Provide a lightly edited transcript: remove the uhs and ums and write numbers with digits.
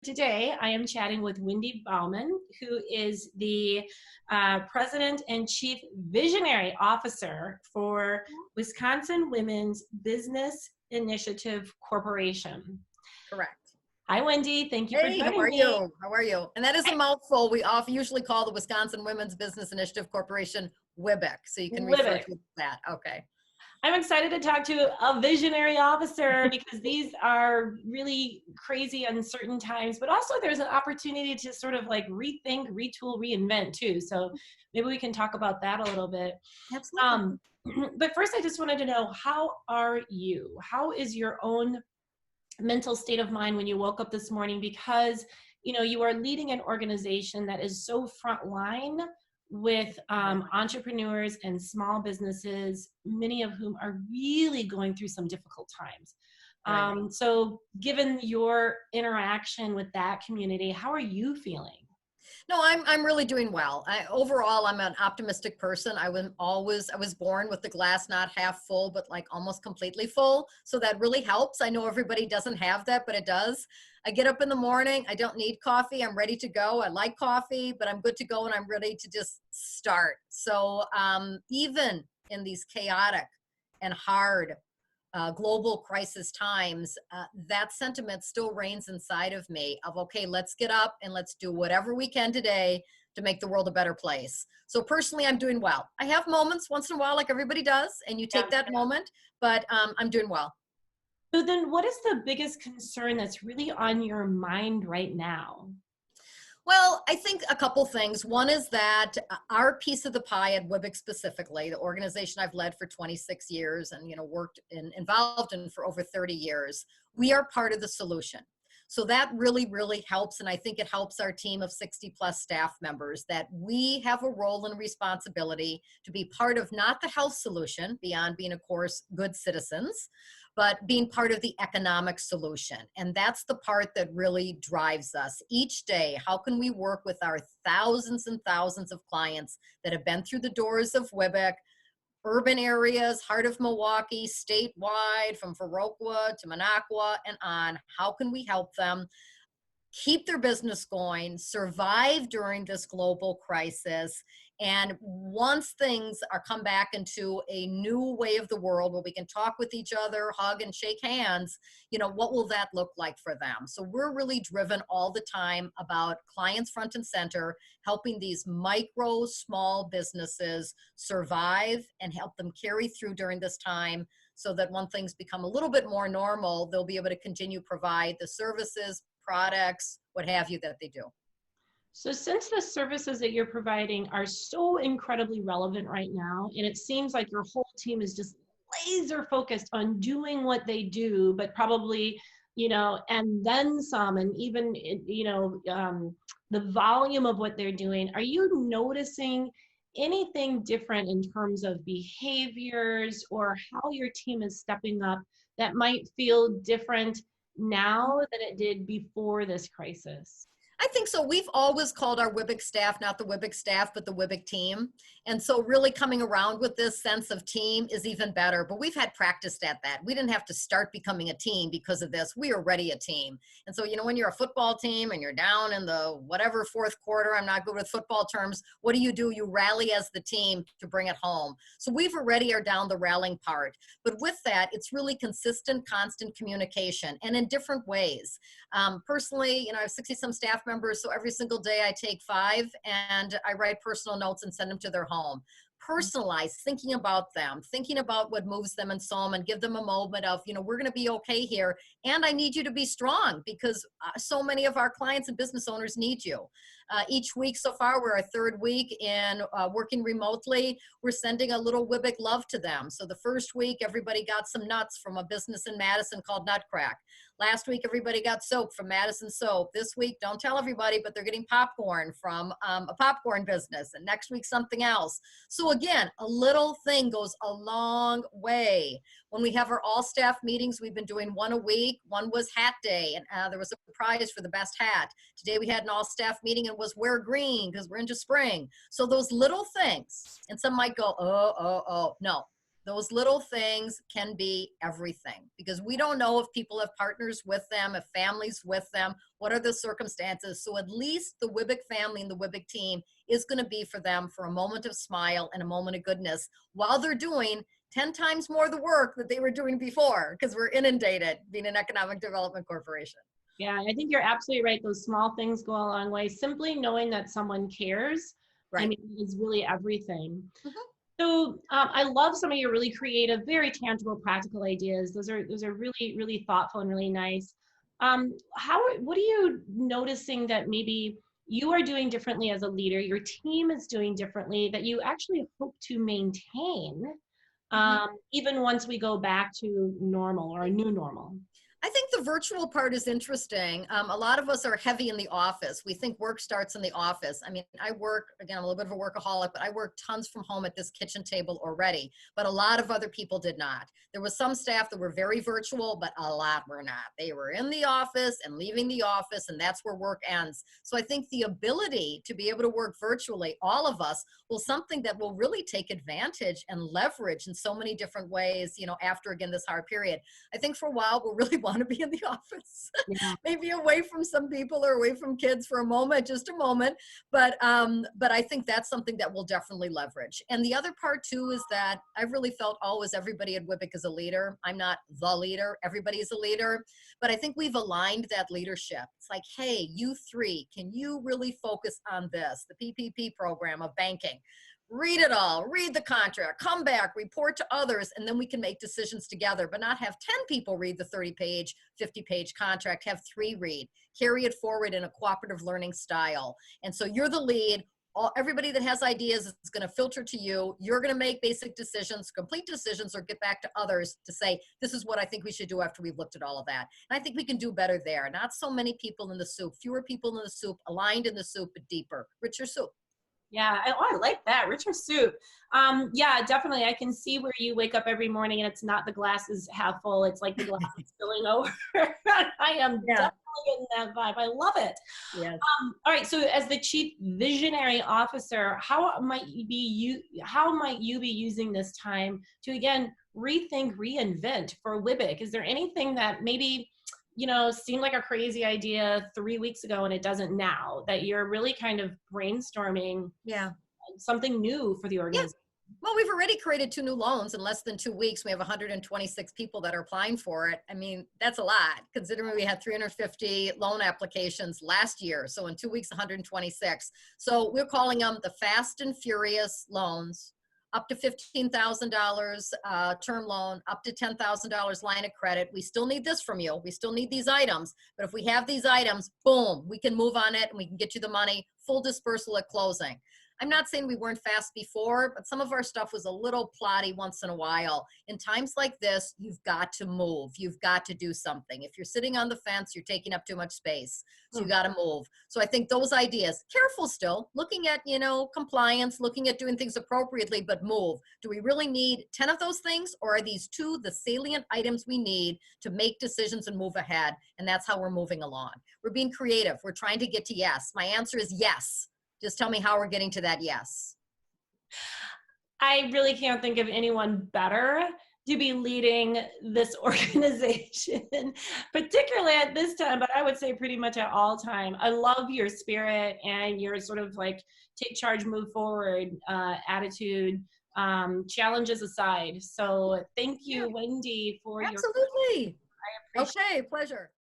Today, I am chatting with Wendy Baumann, who is the President and Chief Visionary Officer for Wisconsin Women's Business Initiative Corporation. Correct. Hi, Wendy. Thank you for Hey, how joining are me. you? How are you? And that is a mouthful. We usually call the Wisconsin Women's Business Initiative Corporation WWBIC, so you can refer WWBIC. to that. Okay. I'm excited to talk to a visionary officer because these are really crazy, uncertain times, but also there's an opportunity to sort of like rethink, retool, reinvent too. So maybe we can talk about that a little bit. Absolutely. But first, I just wanted to know, how are you? How is your own mental state of mind when you woke up this morning? Because you are leading an organization that is so frontline with entrepreneurs and small businesses, many of whom are really going through some difficult times. Right. So given your interaction with that community, how are you feeling? No, I'm really doing well. Overall, I'm an optimistic person. I was born with the glass not half full, but like almost completely full. So that really helps. I know everybody doesn't have that, but it does. I get up in the morning. I don't need coffee. I'm ready to go. I like coffee, but I'm good to go and I'm ready to just start. So even in these chaotic and hard global crisis times, that sentiment still reigns inside of me of, okay, let's get up and let's do whatever we can today to make the world a better place. So personally, I'm doing well. I have moments once in a while, like everybody does, and you take that moment, but I'm doing well. So then what is the biggest concern that's really on your mind right now? Well, I think a couple things. One is that our piece of the pie at WWBIC specifically, the organization I've led for 26 years and worked involved in for over 30 years, we are part of the solution. So that really, really helps. And I think it helps our team of 60 plus staff members that we have a role and responsibility to be part of not the health solution, beyond being, of course, good citizens, but being part of the economic solution. And that's the part that really drives us each day. How can we work with our thousands and thousands of clients that have been through the doors of WWBIC, urban areas, heart of Milwaukee, statewide, from Viroqua to Minocqua and on? How can we help them keep their business going, survive during this global crisis? And once things are come back into a new way of the world where we can talk with each other, hug and shake hands, what will that look like for them? So we're really driven all the time about clients front and center, helping these micro, small businesses survive and help them carry through during this time, so that when things become a little bit more normal, they'll be able to continue provide the services, products, what have you, that they do. So since the services that you're providing are so incredibly relevant right now, and it seems like your whole team is just laser focused on doing what they do, but probably, and then some, and even, the volume of what they're doing, are you noticing anything different in terms of behaviors or how your team is stepping up that might feel different now than it did before this crisis? I think so. We've always called our WWBIC staff, not the WWBIC staff, but the WWBIC team. And so really coming around with this sense of team is even better. But we've had practiced at that. We didn't have to start becoming a team because of this. We are already a team. And so, when you're a football team and you're down in the whatever fourth quarter, I'm not good with football terms, what do? You rally as the team to bring it home. So we've already are down the rallying part. But with that, it's really consistent, constant communication and in different ways. Personally, I have 60 some staff members, so every single day I take 5 and I write personal notes and send them to their home. Personalize, thinking about them, thinking about what moves them and so on, and give them a moment of, we're going to be okay here. And I need you to be strong because so many of our clients and business owners need you. Each week so far, we're our 3rd week in working remotely. We're sending a little WWBIC love to them. So the first week, everybody got some nuts from a business in Madison called Nutcrack. Last week, everybody got soap from Madison Soap. This week, don't tell everybody, but they're getting popcorn from a popcorn business. And next week, something else. So again, a little thing goes a long way. When we have our all-staff meetings, we've been doing 1 a week. One was hat day, and there was a prize for the best hat. Today, we had an all-staff meeting and was wear green because we're into spring. So those little things, and some might go, oh. No. Those little things can be everything, because we don't know if people have partners with them, if families with them, what are the circumstances. So at least the WWBIC family and the WWBIC team is going to be for them for a moment of smile and a moment of goodness while they're doing 10 times more the work that they were doing before, because we're inundated being an economic development corporation. Yeah, I think you're absolutely right. Those small things go a long way. Simply knowing that someone cares, Right. I mean, is really everything. Mhm. So I love some of your really creative, very tangible, practical ideas. Those are really, really thoughtful and really nice. What are you noticing that maybe you are doing differently as a leader, your team is doing differently, that you actually hope to maintain, even once we go back to normal or a new normal? I think the virtual part is interesting. A lot of us are heavy in the office. We think work starts in the office. I mean, I work, again, I'm a little bit of a workaholic, but I work tons from home at this kitchen table already. But a lot of other people did not. There was some staff that were very virtual, but a lot were not. They were in the office and leaving the office, and that's where work ends. So I think the ability to be able to work virtually, all of us, will something that will really take advantage and leverage in so many different ways, you know, after, again, this hard period. I think for a while, we'll really want to be in the office, Yeah. maybe away from some people or away from kids for a moment, just a moment. But I think that's something that we'll definitely leverage. And the other part too is that I've really felt always everybody at WWBIC is a leader. I'm not the leader. Everybody is a leader. But I think we've aligned that leadership. It's like, hey, you three, can you really focus on this? The PPP program of banking. Read it all, read the contract, come back, report to others, and then we can make decisions together, but not have 10 people read the 30-page, 50-page contract, have 3 read, carry it forward in a cooperative learning style. And so you're the lead. Everybody that has ideas is going to filter to you. You're going to make basic decisions, complete decisions, or get back to others to say, this is what I think we should do after we've looked at all of that. And I think we can do better there. Not so many people in the soup, fewer people in the soup, aligned in the soup, but deeper, richer soup. Yeah, I like that. Richer soup. Yeah, definitely. I can see where you wake up every morning and it's not the glass is half full. It's like the glass is spilling over. I am definitely getting that vibe. I love it. Yes. All right. So as the chief visionary officer, how might you be using this time to, again, rethink, reinvent for WWBIC? Is there anything that maybe, you know, seemed like a crazy idea 3 weeks ago and it doesn't now, that you're really kind of brainstorming something new for the organization? Well, we've already created 2 new loans in less than 2 weeks. We have 126 people that are applying for it. I mean, that's a lot considering we had 350 loan applications last year. So in 2 weeks, 126. So we're calling them the fast and furious loans. Up to $15,000 term loan, up to $10,000 line of credit. We still need this from you. We still need these items. But if we have these items, boom, we can move on it and we can get you the money, full dispersal at closing. I'm not saying we weren't fast before, but some of our stuff was a little plotty once in a while. In times like this, you've got to move. You've got to do something. If you're sitting on the fence, you're taking up too much space. So you got to move. So I think those ideas, careful still, looking at, you know, compliance, looking at doing things appropriately, but move. Do we really need 10 of those things, or are these 2 the salient items we need to make decisions and move ahead? And that's how we're moving along. We're being creative. We're trying to get to yes. My answer is yes. Just tell me how we're getting to that yes. I really can't think of anyone better to be leading this organization, particularly at this time, but I would say pretty much at all time. I love your spirit and your sort of like take charge, move forward attitude, challenges aside. So thank you, Wendy, for your— Absolutely. I appreciate Okay, pleasure.